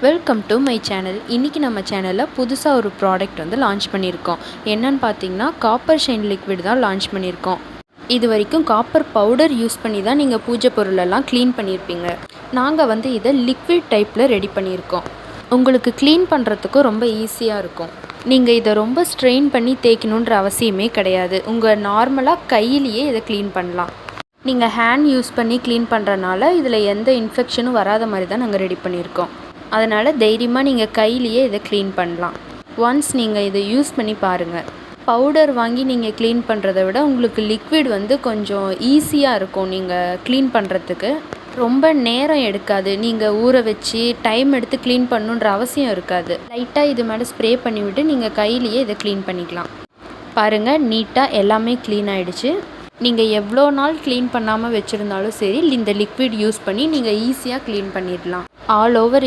Welcome to my channel. இன்றைக்கி நம்ம சேனலில் புதுசாக ஒரு ப்ராடக்ட் வந்து லான்ச் பண்ணியிருக்கோம். என்னன்னு பார்த்தீங்கன்னா காப்பர் ஷைன் லிக்விட் தான் லான்ச் பண்ணியிருக்கோம். இது வரைக்கும் காப்பர் பவுடர் யூஸ் பண்ணி தான் நீங்கள் பூஜை பொருளெல்லாம் க்ளீன் பண்ணியிருப்பீங்க. நாங்கள் வந்து இதை லிக்விட் டைப்பில் ரெடி பண்ணியிருக்கோம். உங்களுக்கு க்ளீன் பண்ணுறதுக்கும் ரொம்ப ஈஸியாக இருக்கும். நீங்கள் இதை ரொம்ப ஸ்ட்ரெயின் பண்ணி தேய்க்கணுன்ற அவசியமே கிடையாது. உங்கள் நார்மலாக கையிலேயே இதை க்ளீன் பண்ணலாம். நீங்கள் ஹேண்ட் யூஸ் பண்ணி க்ளீன் பண்ணுறனால இதில் எந்த இன்ஃபெக்ஷனும் வராத மாதிரி தான் நாங்கள் ரெடி பண்ணியிருக்கோம். அதனால் தைரியமாக நீங்கள் கையிலேயே இதை க்ளீன் பண்ணலாம். ஒன்ஸ் நீங்கள் இதை யூஸ் பண்ணி பாருங்கள். பவுடர் வாங்கி நீங்கள் க்ளீன் பண்ணுறத விட உங்களுக்கு லிக்விட் வந்து கொஞ்சம் ஈஸியாக இருக்கும். நீங்கள் க்ளீன் பண்ணுறதுக்கு ரொம்ப நேரம் எடுக்காது. நீங்கள் ஊற வச்சு டைம் எடுத்து க்ளீன் பண்ணணுன்ற அவசியம் இருக்காது. லைட்டாக இது மேலே ஸ்ப்ரே பண்ணிவிட்டு நீங்கள் கையிலேயே இதை க்ளீன் பண்ணிக்கலாம். பாருங்கள், நீட்டாக எல்லாமே க்ளீன் ஆகிடுச்சு. நீங்கள் எவ்வளோ நாள் க்ளீன் பண்ணாமல் வச்சுருந்தாலும் சரி, இந்த லிக்விட் யூஸ் பண்ணி நீங்கள் ஈஸியாக க்ளீன் பண்ணிடலாம். All over